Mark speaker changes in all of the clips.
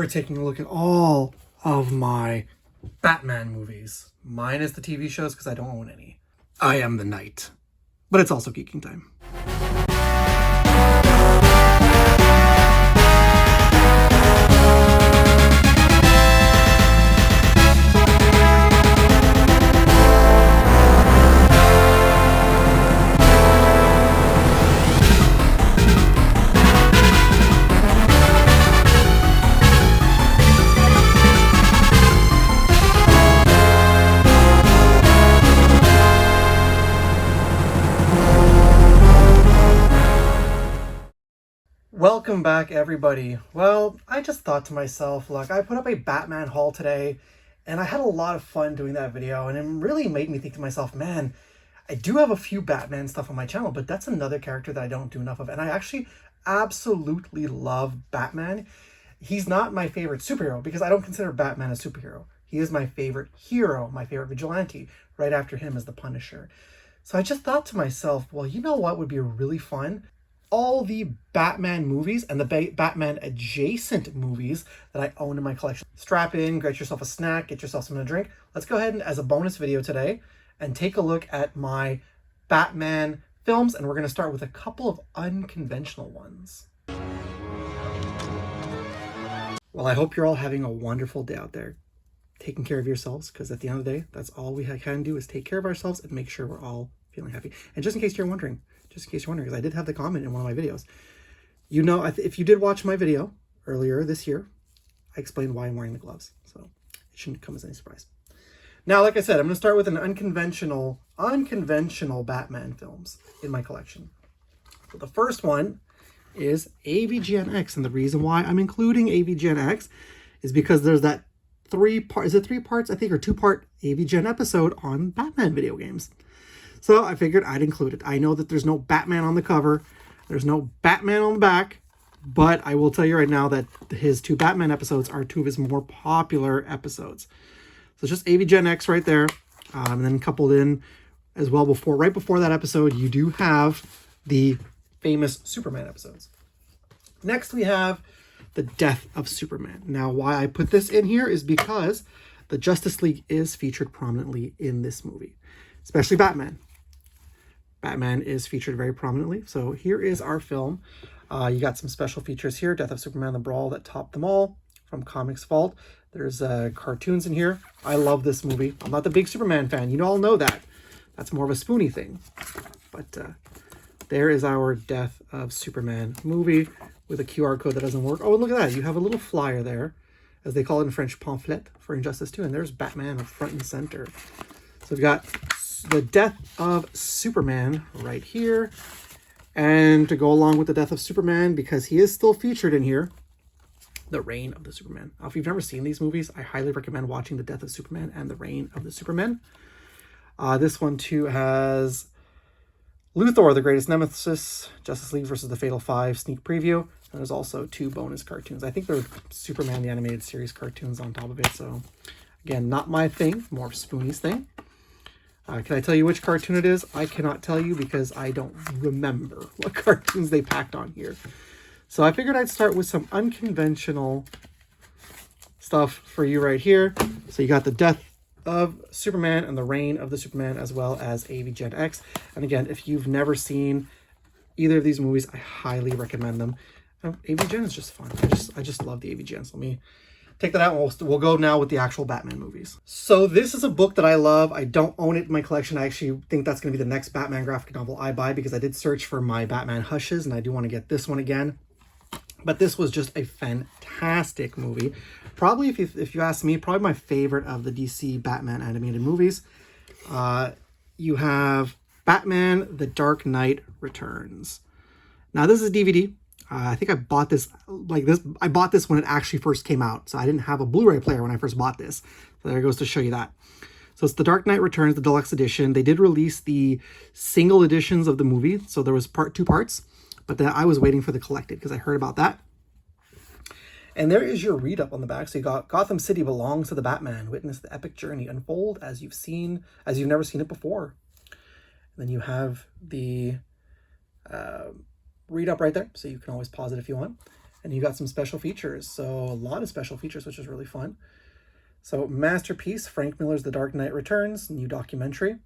Speaker 1: we're taking a look at all of my Batman movies. Mine is the TV shows because I don't own any. I am the knight. But it's also geeking time. Welcome back, everybody. Well, I just thought to myself, look, I put up a Batman haul today, and I had a lot of fun doing that video, and it really made me think to myself, man, I do have a few Batman stuff on my channel, but that's another character that I don't do enough of, and I actually absolutely love Batman. He's not my favorite superhero, because I don't consider Batman a superhero. He is my favorite hero, my favorite vigilante. Right after him is the Punisher. So I just thought to myself, well, you know what would be really fun? All the Batman movies and the Batman adjacent movies that I own in my collection. Strap in, get yourself a snack, get yourself something to drink. Let's go ahead and, as a bonus video today, and take a look at my Batman films, and we're going to start with a couple of unconventional ones. Well, I hope you're all having a wonderful day out there, taking care of yourselves, because at the end of the day, that's all we can do is take care of ourselves and make sure we're all feeling happy. And just in case you're wondering, because I did have the comment in one of my videos. You know, if you did watch my video earlier this year, I explained why I'm wearing the gloves. So it shouldn't come as any surprise. Now, like I said, I'm going to start with an unconventional Batman films in my collection. So the first one is AVGN X. And the reason why I'm including AVGN X is because there's that three parts, I think, or two-part AVGN episode on Batman video games. So I figured I'd include it. I know that there's no Batman on the cover. There's no Batman on the back. But I will tell you right now that his two Batman episodes are two of his more popular episodes. So it's just AVGN X right there. And then coupled in as well right before that episode, you do have the famous Superman episodes. Next, we have the Death of Superman. Now, why I put this in here is because the Justice League is featured prominently in this movie, especially Batman. Batman is featured very prominently. So here is our film. You got some special features here. Death of Superman, the brawl that topped them all from Comics Vault. There's cartoons in here. I love this movie. I'm not the big Superman fan. You all know that. That's more of a spoony thing. But there is our Death of Superman movie with a QR code that doesn't work. Oh, look at that. You have a little flyer there, as they call it in French, pamphlet for Injustice 2. And there's Batman up front and center. So we've got the Death of Superman right here. And to go along with the Death of Superman, because he is still featured in here, the Reign of the Superman. Now, if you've never seen these movies, I highly recommend watching the Death of Superman and the Reign of the Superman. This one too has Luthor, the Greatest Nemesis, Justice League versus the Fatal Five sneak preview. And there's also two bonus cartoons. I think they're Superman the Animated Series cartoons on top of it. So again, not my thing, more of Spoonie's thing. Can I tell you which cartoon it is? I cannot tell you because I don't remember what cartoons they packed on here. So I figured I'd start with some unconventional stuff for you right here. So you got the Death of Superman and the Reign of the Superman, as well as AVGN X. And again, if you've never seen either of these movies, I highly recommend them. AVGN is just fun. I just love the AVGN. So let me take that out, and we'll go now with the actual Batman movies. So this is a book that I love. I don't own it in my collection. I actually think that's going to be the next Batman graphic novel I buy, because I did search for my Batman Hushes, and I do want to get this one again. But this was just a fantastic movie. Probably, if you ask me, probably my favorite of the DC Batman animated movies. You have Batman: The Dark Knight Returns. Now, this is a DVD. I think I bought this I bought this when it actually first came out. So I didn't have a Blu-ray player when I first bought this. So there it goes to show you that. So it's The Dark Knight Returns, the deluxe edition. They did release the single editions of the movie. So there was two parts. But then I was waiting for the collected because I heard about that. And there is your read-up on the back. So you got Gotham City belongs to the Batman. Witness the epic journey unfold as you've never seen it before. And then you have the read up right there, so you can always pause it if you want. And you got some special features. So a lot of special features, which is really fun. So Masterpiece, Frank Miller's The Dark Knight Returns, new documentary.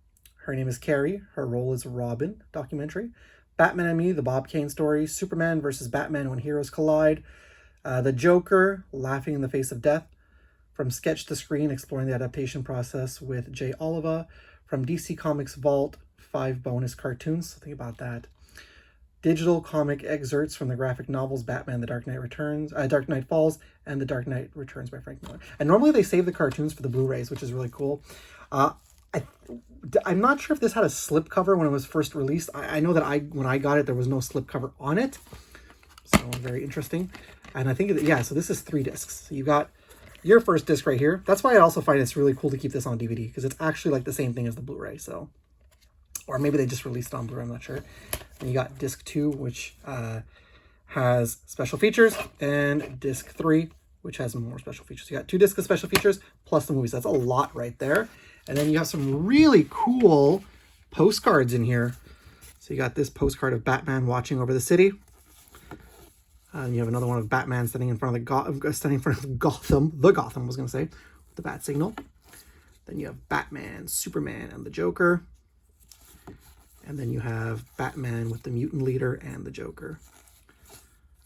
Speaker 1: Her name is Carrie. Her role is Robin, documentary. Batman and Me, The Bob Kane Story. Superman versus Batman When Heroes Collide. The Joker, Laughing in the Face of Death. From Sketch to Screen, exploring the adaptation process with Jay Oliva. From DC Comics Vault, 5 bonus cartoons. So think about that. Digital comic excerpts from the graphic novels Batman: The Dark Knight Returns, Dark Knight Falls, and The Dark Knight Returns by Frank Miller. And normally they save the cartoons for the Blu-rays, which is really cool. I'm not sure if this had a slipcover when it was first released. I know that when I got it, there was no slipcover on it. So very interesting. And I think, yeah, so this is 3 discs. So you got your first disc right here. That's why I also find it's really cool to keep this on DVD, because it's actually like the same thing as the Blu-ray. So, or maybe they just released it on Blu-ray, I'm not sure. And you got disc 2, which has special features, and disc 3, which has more special features. You got 2 discs of special features plus the movies. That's a lot right there. And then you have some really cool postcards in here. So you got this postcard of Batman watching over the city. And you have another one of Batman standing in front of Gotham, I was going to say, with the bat signal. Then you have Batman, Superman, and the Joker. And then you have Batman with the mutant leader and the Joker.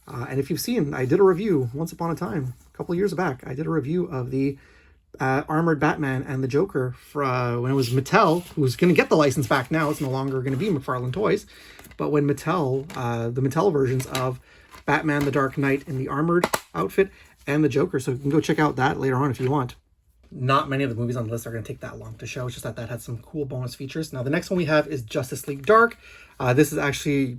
Speaker 1: And if you've seen, I did a review once upon a time, a couple of years back. I did a review of the armored Batman and the Joker when it was Mattel, who's going to get the license back now. It's no longer going to be McFarlane Toys. But when Mattel, the Mattel versions of Batman the Dark Knight in the armored outfit and the Joker. So you can go check out that later on if you want. Not many of the movies on the list are going to take that long to show. It's just that had some cool bonus features. Now, the next one we have is Justice League Dark. This is actually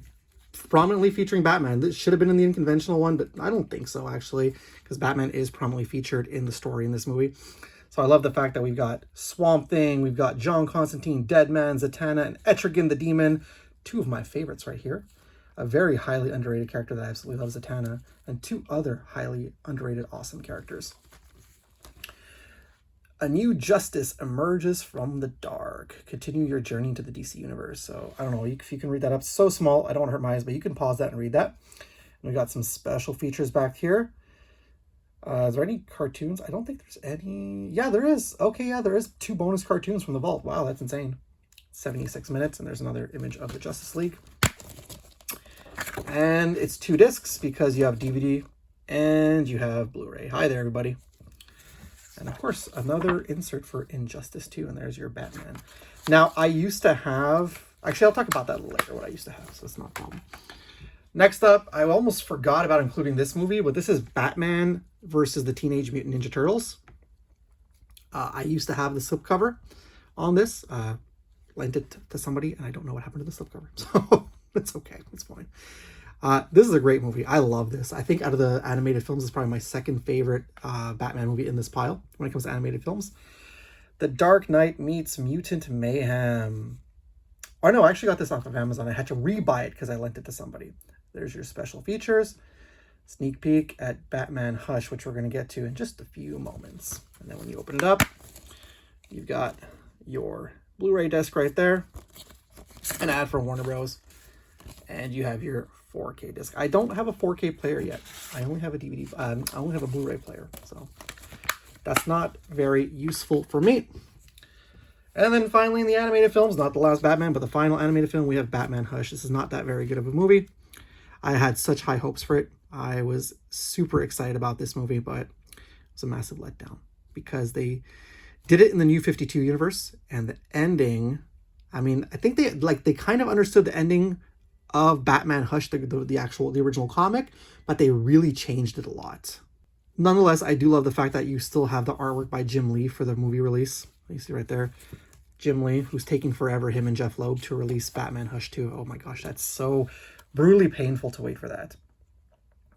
Speaker 1: prominently featuring Batman. This should have been in the unconventional one, but I don't think so, actually, because Batman is prominently featured in the story in this movie. So I love the fact that we've got Swamp Thing, we've got John Constantine, Deadman, Zatanna, and Etrigan the Demon. 2 of my favorites right here. A very highly underrated character that I absolutely love, Zatanna, and 2 other highly underrated awesome characters. A new justice emerges from the dark. Continue your journey into the DC universe. So I don't know if you can read that up. It's so small, I don't want to hurt my eyes, but you can pause that and read that. And we got some special features back here. Is there any cartoons? I don't think there's any. Yeah, there is. Okay, yeah, there is 2 bonus cartoons from the vault. Wow, that's insane. 76 minutes, and there's another image of the Justice League. And it's 2 discs because you have DVD and you have Blu-ray. Hi there, everybody. And of course, another insert for Injustice 2, and there's your Batman. Now, I used to have... Actually, I'll talk about that later, what I used to have, so it's not a problem. Next up, I almost forgot about including this movie, but this is Batman versus the Teenage Mutant Ninja Turtles. I used to have the slipcover on this. Lent it to somebody, and I don't know what happened to the slipcover. So, it's okay. It's fine. This is a great movie. I love this. I think out of the animated films, it's probably my second favorite Batman movie in this pile when it comes to animated films. The Dark Knight meets Mutant Mayhem. Oh no, I actually got this off of Amazon. I had to rebuy it because I lent it to somebody. There's your special features. Sneak peek at Batman Hush, which we're going to get to in just a few moments. And then when you open it up, you've got your Blu-ray disc right there. An ad for Warner Bros. And you have your 4K disc. I don't have a 4K player yet. I only have a DVD. I only have a Blu-ray player. So that's not very useful for me. And then finally in the animated films, not the last Batman, but the final animated film, we have Batman Hush. This is not that very good of a movie. I had such high hopes for it. I was super excited about this movie, but it was a massive letdown because they did it in the New 52 universe, and the ending, I mean, I think they kind of understood the ending of Batman Hush, the original comic, but they really changed it a lot. Nonetheless, I do love the fact that you still have the artwork by Jim Lee for the movie release. You see right there, Jim Lee, who's taking forever, him and Jeff Loeb, to release Batman Hush 2. Oh my gosh, that's so brutally painful to wait for that.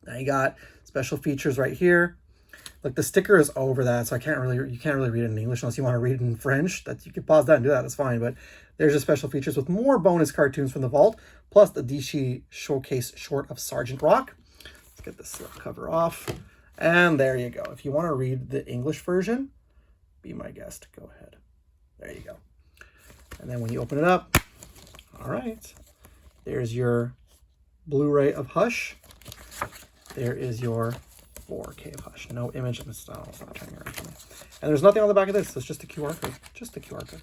Speaker 1: Now you got special features right here. Like the sticker is over that, so you can't really read it in English unless you want to read it in French. That you can pause that and do that. That's fine. But there's your special features with more bonus cartoons from the vault, plus the DC Showcase short of Sergeant Rock. Let's get this cover off, and there you go. If you want to read the English version, be my guest. Go ahead. There you go. And then when you open it up, all right, there's your Blu-ray of Hush. there is your 4K of Hush. No image. It's not turning around for me. And there's nothing on the back of this. It's just a QR code. Just a QR code.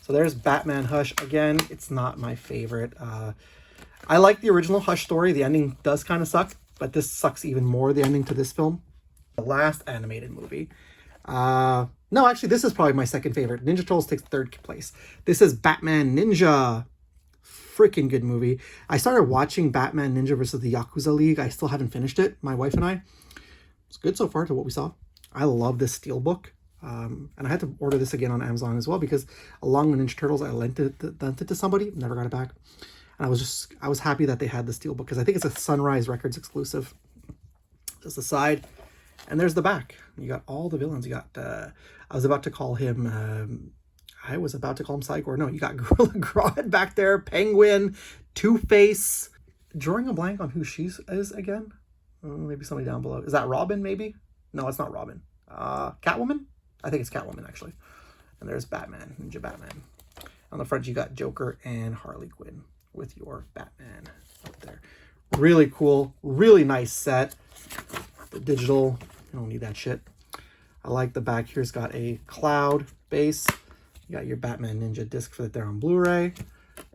Speaker 1: So there's Batman Hush. Again, it's not my favorite. I like the original Hush story. The ending does kind of suck, but this sucks even more, the ending to this film. The last animated movie. No, actually, this is probably my second favorite. Ninja Turtles takes third place. This is Batman Ninja. Freaking good movie. I started watching Batman Ninja versus the Yakuza League. I still haven't finished it, my wife and I. It's good so far to what we saw. I love this steelbook. And I had to order this again on Amazon as well because along with Ninja Turtles, I lent it to somebody. Never got it back. And I was happy that they had the steelbook because I think it's a Sunrise Records exclusive. Just the side. And there's the back. You got all the villains. You got, I was about to call him Cyborg. No, you got Gorilla Grodd back there, Penguin, Two-Face. Drawing a blank on who she is again. Maybe somebody down below. Is that Robin, maybe? No, it's not Robin. Catwoman? I think it's Catwoman, actually. And there's Batman, Ninja Batman. On the front, you got Joker and Harley Quinn with your Batman up there. Really cool. Really nice set. The digital, you don't need that shit. I like the back here's got a cloud base. You got your Batman Ninja disc right there on Blu-ray.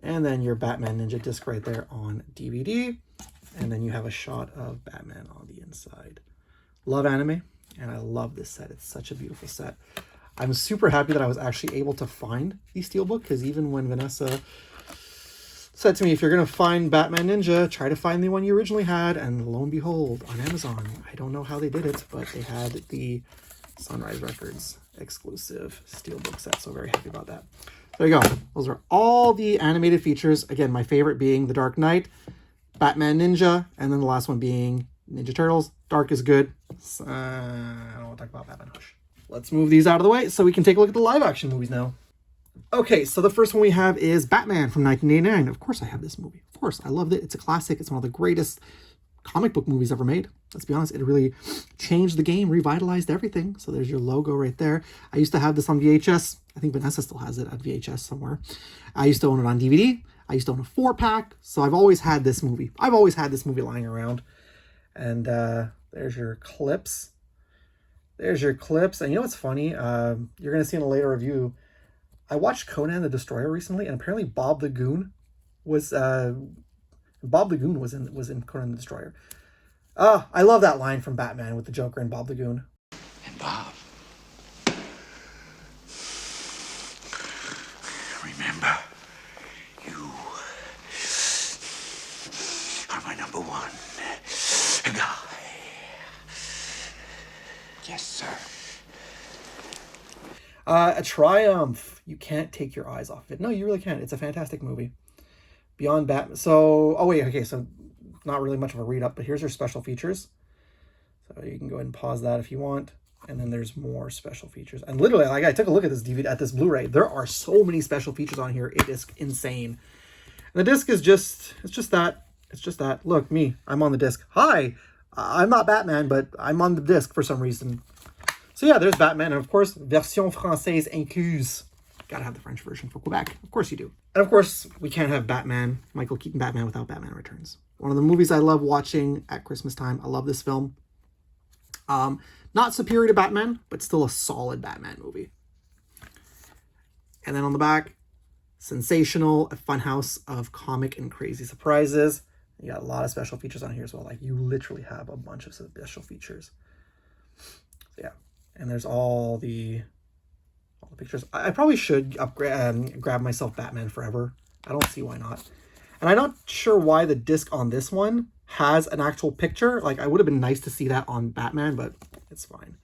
Speaker 1: And then your Batman Ninja disc right there on DVD. And then you have a shot of Batman on the inside. Love anime, and I love this set. It's such a beautiful set. I'm super happy that I was actually able to find the steelbook, because even when Vanessa said to me, if you're going to find Batman Ninja, try to find the one you originally had, and lo and behold, on Amazon, I don't know how they did it, but they had the Sunrise Records exclusive steelbook set, so very happy about that. There you go. Those are all the animated features. Again, my favorite being The Dark Knight, Batman Ninja, and then the last one being Ninja Turtles. Dark is good. I don't want to talk about Batman Hush. Let's move these out of the way so we can take a look at the live action movies now. Okay, so the first one we have is Batman from 1989. Of course I have this movie. Of course, I loved it. It's a classic. It's one of the greatest comic book movies ever made. Let's be honest, it really changed the game, revitalized everything. So there's your logo right there. I used to have this on VHS. I think Vanessa still has it on VHS somewhere. I used to own it on DVD. I used to own a 4-pack. So I've always had this movie. I've always had this movie lying around. And there's your clips. There's your clips. And you know what's funny? You're going to see in a later review. I watched Conan the Destroyer recently, and apparently Bob the Goon was in Conan the Destroyer. I love that line from Batman with the Joker and Bob the Goon.
Speaker 2: And Bob, remember, you are my number one guy. Yes, sir.
Speaker 1: A triumph. You can't take your eyes off of it. No, you really can't. It's a fantastic movie. Beyond Batman. So, so not really much of a read-up, but here's your special features. So you can go ahead and pause that if you want. And then there's more special features. And literally, like, I took a look at this DVD, at this Blu-ray. There are so many special features on here. It is insane. And the disc is just that. It's just that. Look, me. I'm on the disc. Hi. I'm not Batman, but I'm on the disc for some reason. So yeah, there's Batman. And of course, version française incluse. Gotta have the French version for Quebec. Of course you do. And of course, we can't have Batman, Michael Keaton Batman, without Batman Returns. One of the movies I love watching at Christmas time. I love this film. Not superior to Batman, but still a solid Batman movie. And then on the back, sensational, a fun house of comic and crazy surprises. You got a lot of special features on here as well. Like, you literally have a bunch of special features. So yeah. And there's all the pictures. I probably should upgrade, grab myself Batman Forever. I don't see why not. And I'm not sure why the disc on this one has an actual picture. Like, I would have been nice to see that on Batman, but it's fine.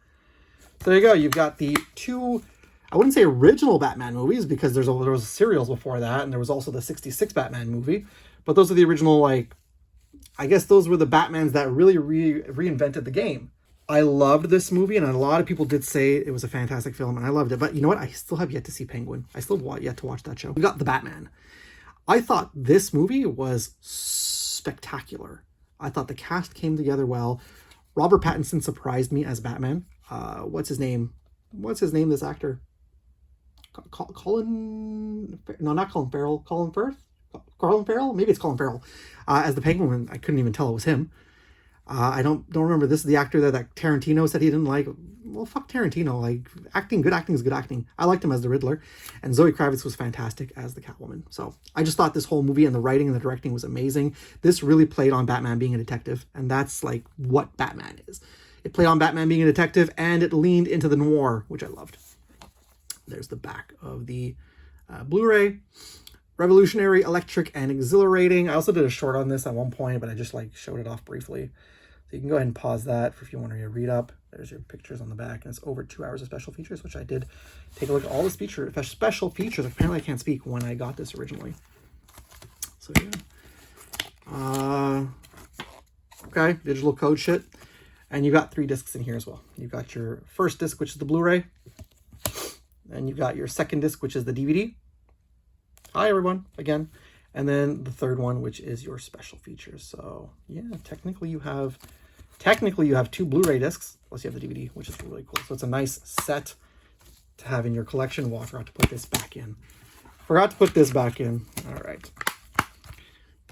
Speaker 1: So there you go. You've got the two, I wouldn't say original Batman movies, because there was serials before that, and there was also the 66 Batman movie. But those are the original, like, I guess those were the Batmans that really reinvented the game. I loved this movie, and a lot of people did say it was a fantastic film, and I loved it. But you know what? I still have yet to see Penguin. I still have yet to watch that show. We got The Batman. I thought this movie was spectacular. I thought the cast came together well. Robert Pattinson surprised me as Batman. What's his name? This actor? Colin Farrell. Colin Firth? Colin Farrell? Maybe it's Colin Farrell. As the Penguin, I couldn't even tell it was him. I don't remember. This is the actor that Tarantino said he didn't like. Well, fuck Tarantino. Like, good acting is good acting. I liked him as the Riddler. And Zoe Kravitz was fantastic as the Catwoman. So I just thought this whole movie and the writing and the directing was amazing. This really played on Batman being a detective. And that's like what Batman is. It played on Batman being a detective, and it leaned into the noir, which I loved. There's the back of the Blu-ray. Revolutionary, electric, and exhilarating. I also did a short on this at one point, but I just like showed it off briefly. So you can go ahead and pause that if you want to read up. There's your pictures on the back, and it's over 2 hours of special features, which I did take a look at all the special features. Apparently I can't speak when I got this originally. So yeah. Okay, digital code shit. And you got 3 discs in here as well. You've got your first disc, which is the Blu-ray. And you've got your second disc, which is the DVD. Hi, everyone, again. And then the third one, which is your special features. So, yeah, technically you have 2 Blu-ray discs, plus you have the DVD, which is really cool. So it's a nice set to have in your collection. Well, I forgot to put this back in. All right.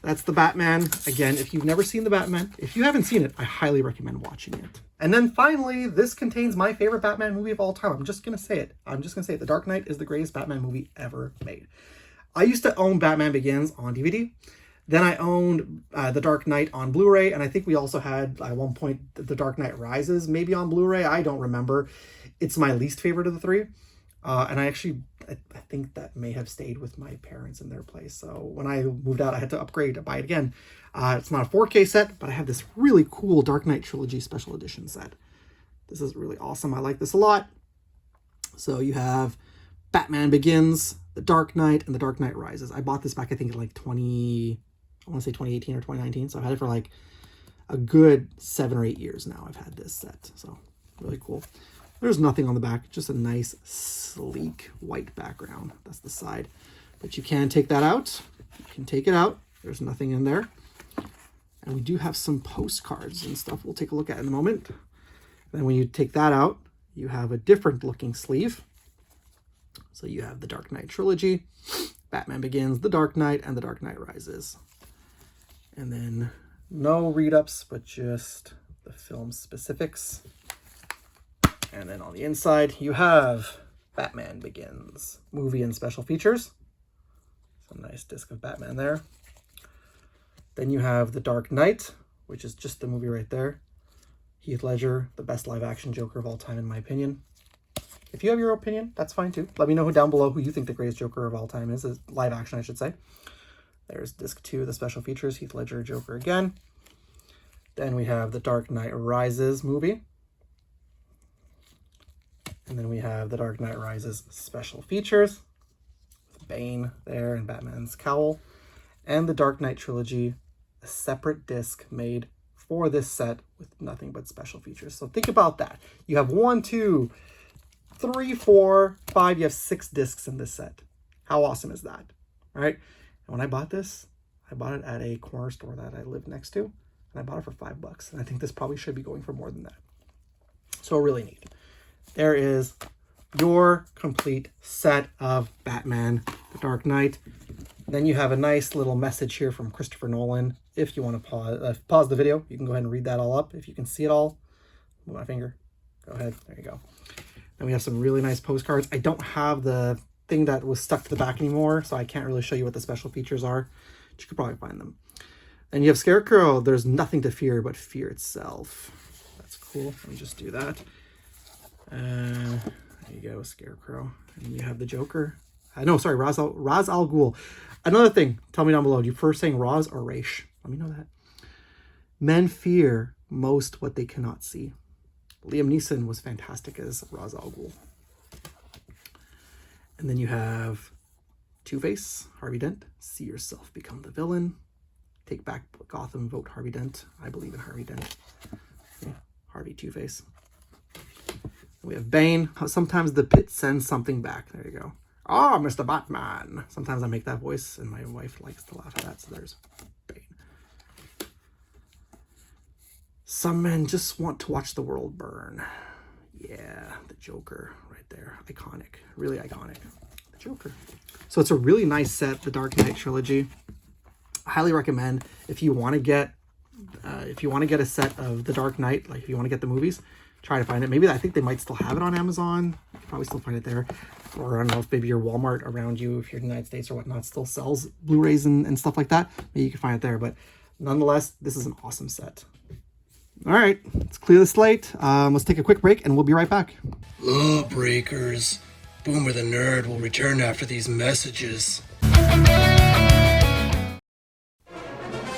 Speaker 1: That's the Batman. Again, if you've never seen the Batman, if you haven't seen it, I highly recommend watching it. And then finally, this contains my favorite Batman movie of all time. I'm just going to say it. The Dark Knight is the greatest Batman movie ever made. I used to own Batman Begins on DVD. Then I owned The Dark Knight on Blu-ray. And I think we also had, at one point, The Dark Knight Rises, maybe on Blu-ray. I don't remember. It's my least favorite of the 3. And I think that may have stayed with my parents in their place. So when I moved out, I had to upgrade to buy it again. It's not a 4K set, but I have this really cool Dark Knight Trilogy Special Edition set. This is really awesome. I like this a lot. So you have Batman Begins, The Dark Knight, and The Dark Knight Rises. I bought this back, I think, in like 2018 or 2019. So I've had it for like a good 7 or 8 years now. I've had this set. So really cool. There's nothing on the back, just a nice, sleek white background. That's the side. But you can take that out. You can take it out. There's nothing in there. And we do have some postcards and stuff we'll take a look at in a moment. Then when you take that out, you have a different looking sleeve. So you have the Dark Knight Trilogy, Batman Begins, The Dark Knight, and The Dark Knight Rises. And then no read-ups, but just the film specifics. And then on the inside, you have Batman Begins, movie and special features. Some nice disc of Batman there. Then you have The Dark Knight, which is just the movie right there. Heath Ledger, the best live-action Joker of all time, in my opinion. If you have your opinion, that's fine too. Let me know down below who you think the greatest Joker of all time is. Live action, I should say. There's disc 2, the special features, Heath Ledger, Joker again. Then we have The Dark Knight Rises movie. And then we have The Dark Knight Rises special features. With Bane there and Batman's cowl. And The Dark Knight Trilogy, a separate disc made for this set with nothing but special features. So think about that. You have 1, 2, 3, 4, 5. You have 6 discs in this set. How awesome is that? Right? And when I bought this, I bought it at a corner store that I lived next to. And I bought it for $5. And I think this probably should be going for more than that. So really neat. There is your complete set of Batman, The Dark Knight. Then you have a nice little message here from Christopher Nolan. If you want to pause the video, you can go ahead and read that all up. If you can see it all, move my finger. Go ahead. There you go. And we have some really nice postcards. I don't have the thing that was stuck to the back anymore, so I can't really show you what the special features are. But you could probably find them. Then you have Scarecrow. There's nothing to fear but fear itself. That's cool. Let me just do that. There you go, Scarecrow. And you have the Joker. No, sorry, Ra's al Ghul. Another thing, tell me down below. Do you prefer saying Ra's or Raish? Let me know that. Men fear most what they cannot see. Liam Neeson was fantastic as Ra's al Ghul. And then you have Two-Face, Harvey Dent. See yourself become the villain. Take back Gotham, vote Harvey Dent. I believe in Harvey Dent. Okay. Harvey Two-Face. We have Bane. Sometimes the pit sends something back. There you go. Ah, Mr. Batman. Sometimes I make that voice, and my wife likes to laugh at that, so there's Bane. Some men just want to watch the world burn. Yeah, the Joker right there. Iconic. Really iconic. The Joker. So it's a really nice set, the Dark Knight Trilogy. I highly recommend if you want to get if you want to get a set of The Dark Knight, like if you want to get the movies, try to find it. Maybe I think they might still have it on Amazon. You can probably still find it there. Or I don't know if maybe your Walmart around you, if you're in the United States or whatnot, still sells Blu-rays and stuff like that. Maybe you can find it there. But nonetheless, this is an awesome set. All right, let's clear the slate. Let's take a quick break and we'll be right back.
Speaker 3: Lawbreakers. Boomer the Nerd will return after these messages.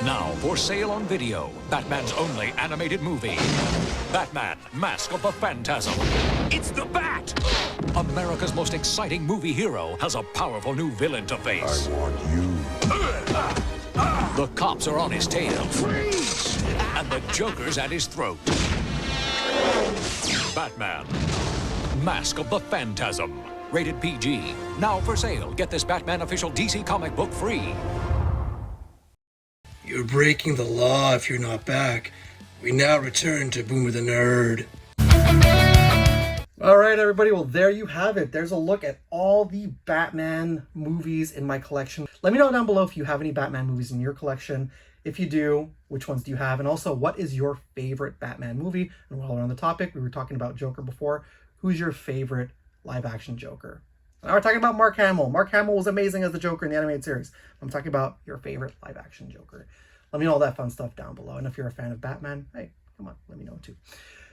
Speaker 4: Now for sale on video, Batman's only animated movie. Batman, Mask of the Phantasm. It's the Bat! America's most exciting movie hero has a powerful new villain to face.
Speaker 2: I want you.
Speaker 4: The cops are on his tail. Freeze! And the Joker's at his throat. Batman, Mask of the Phantasm. Rated PG. Now for sale. Get this Batman official DC comic book free.
Speaker 3: You're breaking the law if you're not back. We now return to Boomer the Nerd.
Speaker 1: All right, everybody. Well, there you have it. There's a look at all the Batman movies in my collection. Let me know down below if you have any Batman movies in your collection. If you do, which ones do you have? And also, what is your favorite Batman movie? And while we're on the topic, we were talking about Joker before. Who's your favorite live-action Joker? Now we're talking about Mark Hamill. Mark Hamill was amazing as the Joker in the animated series. I'm talking about your favorite live-action Joker. Let me know all that fun stuff down below. And if you're a fan of Batman, hey, come on, let me know too.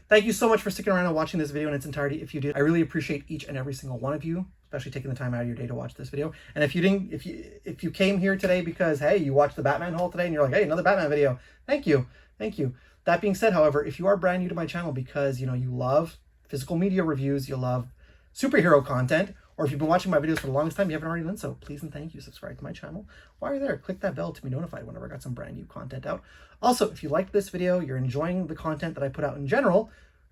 Speaker 1: Thank you so much for sticking around and watching this video in its entirety. If you did, I really appreciate each and every single one of you, especially taking the time out of your day to watch this video. And if you didn't, if you came here today because, hey, you watched the Batman haul today and you're like, hey, another Batman video. Thank you. Thank you. That being said, however, if you are brand new to my channel because, you know, you love physical media reviews, you love superhero content, or if you've been watching my videos for the longest time, you haven't already done so, please and thank you, subscribe to my channel. While you're there, click that bell to be notified whenever I got some brand new content out. Also, if you liked this video, you're enjoying the content that I put out in general,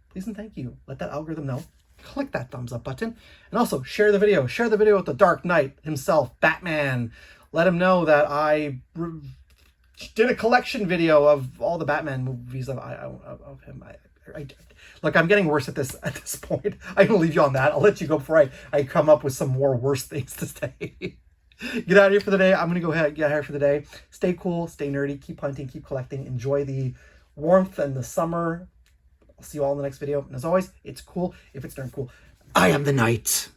Speaker 1: please and thank you. Let that algorithm know. Click that thumbs up button. And also, share the video. Share the video with the Dark Knight himself, Batman. Let him know that I did a collection video of all the Batman movies of him. Look, I'm getting worse at this point. I'm gonna leave you on that. I'll let you go before I come up with some more worse things to say. Get out of here for the day. I'm gonna go ahead, get out of here for the day. Stay cool, stay nerdy, keep hunting, keep collecting, enjoy the warmth and the summer. I'll see you all in the next video. And as always, it's cool if it's darn cool. I am the Knight.